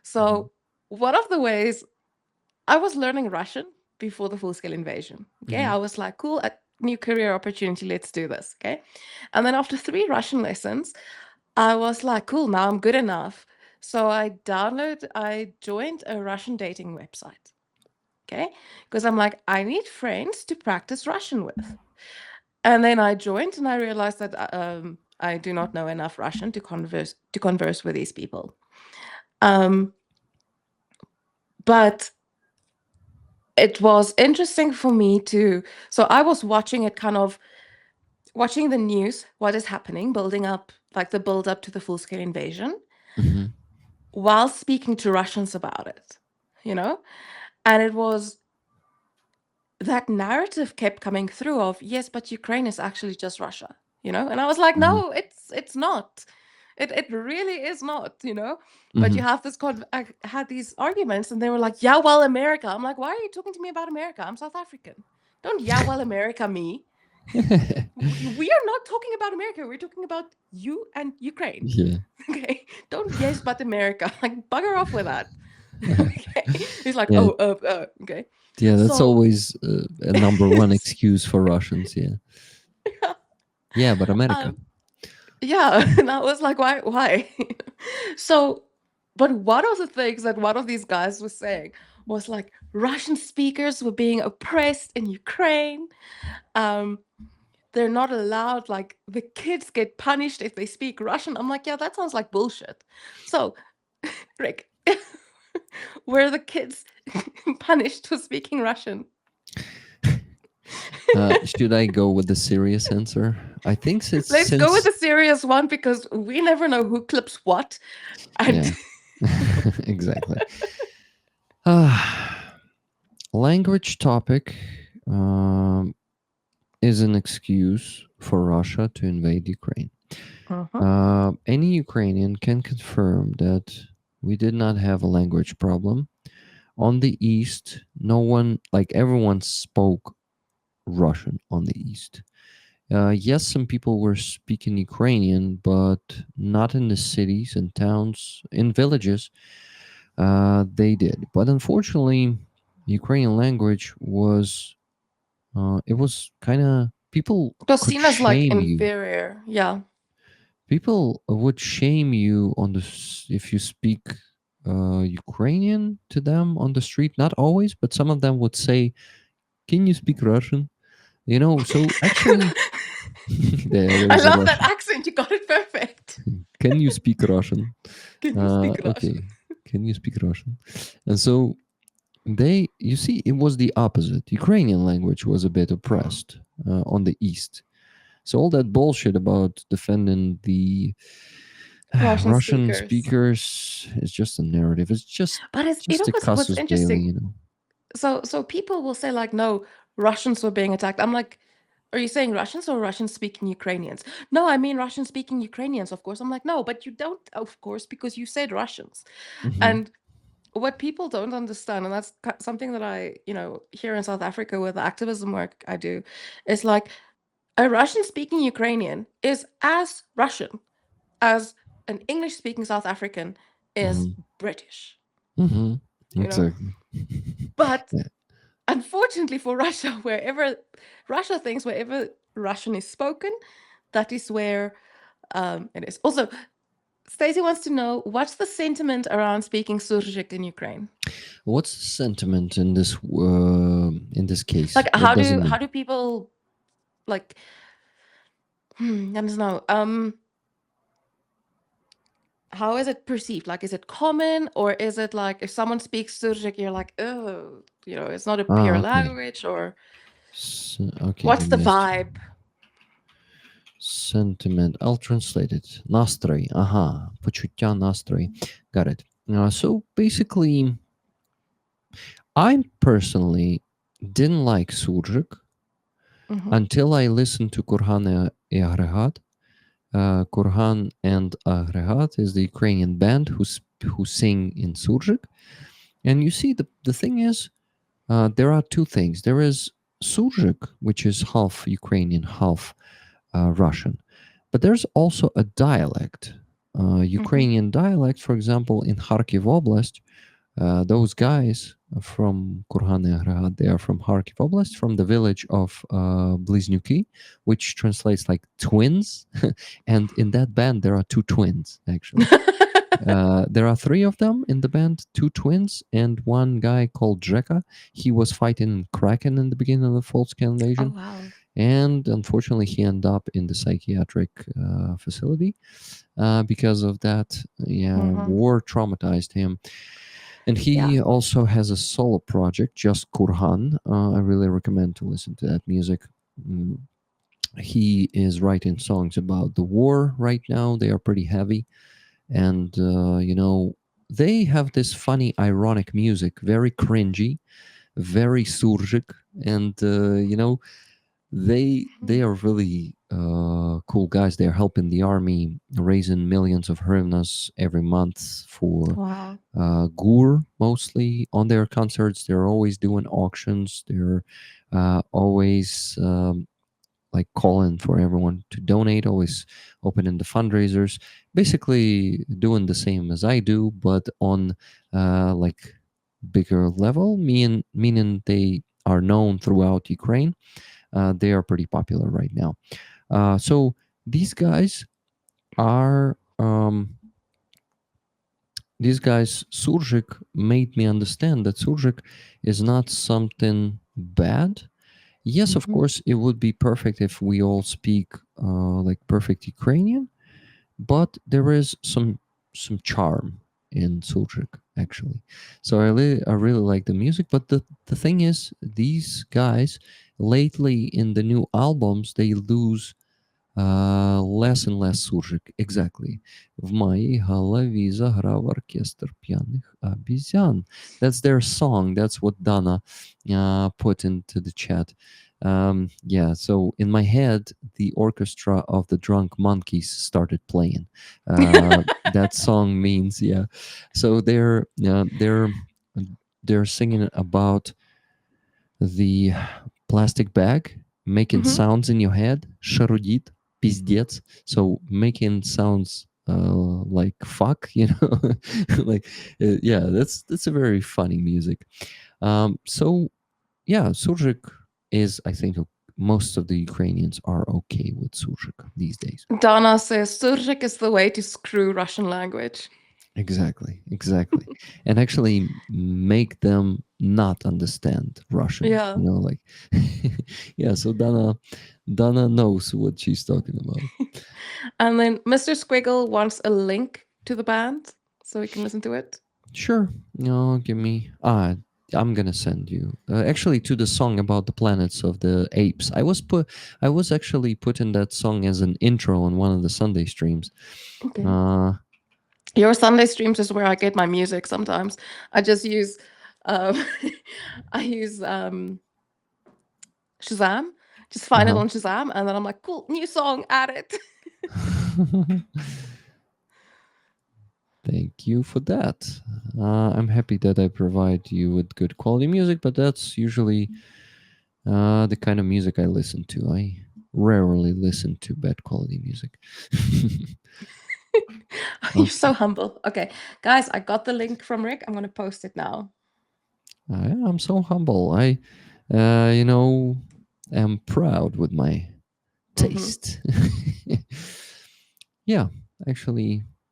So one of the ways I was learning Russian before the full-scale invasion. Okay, Mhm. I was like, cool, a new career opportunity, let's do this. Okay, and then after 3 Russian lessons, I was like, cool, now I'm good enough. So I joined a Russian dating website. Okay, because I'm like, I need friends to practice Russian with. And then I joined, and I realized that I do not know enough Russian to converse with these people. Um, but it was interesting for me to. So I was watching it, kind of watching the news, what is happening, building up, like the build up to the full scale invasion, Mhm. while speaking to Russians about it, you know? And it was that narrative kept coming through of, yes, but Ukraine is actually just Russia, you know? And I was like, Mhm. no, it's not. It really is not, you know? But you Mhm. have I had these arguments, and they were like, yeah, well, America. I'm like, why are you talking to me about America? I'm South African. Don't yeah, well, America me. We are not talking about America. We're talking about you and Ukraine. Yeah. Okay. Don't yes, but America. Like, bugger off with that. Okay. He's like, Yeah. oh, okay. Yeah, that's So, always a number one excuse for Russians. Yeah. Yeah, but America. um, yeah. And I was like, why? So, but one of the things that one of these guys was saying was like, Russian speakers were being oppressed in Ukraine. Um, they're not allowed, like the kids get punished if they speak Russian. I'm like, yeah, that sounds like bullshit. So, Rick, were the kids punished for speaking Russian? Should I go with the serious answer? I think Let's go with since the serious one, because we never know who clips what. And yeah, exactly. Ah, language topic um, is an excuse for Russia to invade Ukraine. uh-huh. Any Ukrainian can confirm that we did not have a language problem. On the East, no one, like everyone spoke Russian on the East. Yes, some people were speaking Ukrainian, but not in the cities and towns. In villages, they did. But unfortunately, Ukrainian language was it was kind of people It was could seen as like shame you. inferior. Yeah. People would shame you on if you speak Ukrainian to them on the street. Not always, but some of them would say, "Can you speak Russian?" You know. So actually, I there's a love that Russian. accent. You got it perfect. Can you speak Russian? Can you speak Russian? Okay. Can you speak Russian? And so you see, it was the opposite. Ukrainian language was a bit oppressed on the East. So all that bullshit about defending the Russian Russian speakers. speakers is just a narrative. It's just But it's, just a what's casus belli, interesting. you know. So people will say like, no, Russians were being attacked. I'm like, are you saying Russians or Russian speaking Ukrainians? No, I mean Russian speaking Ukrainians, of course. I'm like, no, but you don't, of course, because you said Russians. Hmm. And what people don't understand, and that's something that I, here in South Africa with the activism work I do, is like a Russian speaking Ukrainian is as Russian as an English speaking South African is Hmm. British, Hmm. you know? Exactly. But Yeah. unfortunately for Russia, Russia thinks wherever Russian is spoken, that is where it is. Also, Stacey wants to know, what's the sentiment around speaking Surzhyk in Ukraine? What's the sentiment in this case? Like, What how does it do mean? how do people like? I don't know. How is it perceived? Like, is it common, or is it like if someone speaks Surzhyk, you're like, oh, it's not a pure Okay. language, or Okay, what's let the me ask you. vibe? Sentiment. I'll translate it. Настрой. Ага. Почуття, настрой. Got it. So basically, I personally didn't like Surjik Mm-hmm. until I listened to Kurhan и Agregat. Kurhan and Agregat is the Ukrainian band who sing in Surjik. And you see, the thing is, there are two things. There is Surjik, which is half Ukrainian, half Russian. But there's also a dialect. Mhm. Ukrainian dialect, for example, in Kharkiv Oblast, those guys from Kurgan and Agregat, they are from Kharkiv Oblast, from the village of Bliznyuki, which translates like twins. And in that band, there are two twins, actually. There are three of them in the band, two twins, and one guy called Dreka. He was fighting Kraken in the beginning of the full-scale Oh, invasion, wow. and unfortunately, he ended up in the psychiatric facility because of that. Yeah, Mhm. war traumatized him, and Yeah. he also has a solo project, just Kurhan. I really recommend to listen to that music. Mm, he is writing songs about the war right now. They are pretty heavy, and they have this funny, ironic music, very cringy, very surgic, and they are really cool guys. They're helping the army, raising millions of hryvnias every month for Wow. Gur mostly on their concerts. They're always doing auctions. They're always like calling for everyone to donate, always opening the fundraisers, basically doing the same as I do, but on like bigger level, meaning they are known throughout Ukraine. They are pretty popular right now. So these guys are these guys. Surjik made me understand that Surjik is not something bad. Yes, of Mhm. course, it would be perfect if we all speak like perfect Ukrainian, but there is some charm in Surjik actually. So I really like the music, but the thing is, these guys lately in the new albums they lose less and less суржик. Exactly. В моей голове заграв оркестр пьяных обезьян. That's their song. That's what Dana put into the chat. Yeah, so in my head, the orchestra of the drunk monkeys started playing. That song means, yeah. So they're singing about the plastic bag making Mhm. sounds in your head, шарудит, пиздец. So making sounds like fuck, like yeah, that's a very funny music. So yeah, Surjik is, I think, most of the Ukrainians are okay with Surjik these days. Dana says Surzhyk is the way to screw Russian language. Exactly, and actually make them not understand Russian. Yeah. Like yeah. So Dana knows what she's talking about. And then Mr. Squiggle wants a link to the band so we can listen to it. Sure. No, give me. I'm gonna send you actually to the song about the planets of the apes. I was actually putting that song as an intro on one of the Sunday streams. Okay. Uh, Your Sunday streams is where I get my music sometimes. I just use um I use Shazam. Just find it uh on Shazam and then I'm like, cool, new song, add it. huh. Thank you for that. I'm happy that I provide you with good quality music, but that's usually the kind of music I listen to. I rarely listen to bad quality music. You're Okay. so humble. Okay, guys, I got the link from Rick. I'm gonna post it now. I'm so humble. I, am proud with my Hmm. taste. Yeah, actually,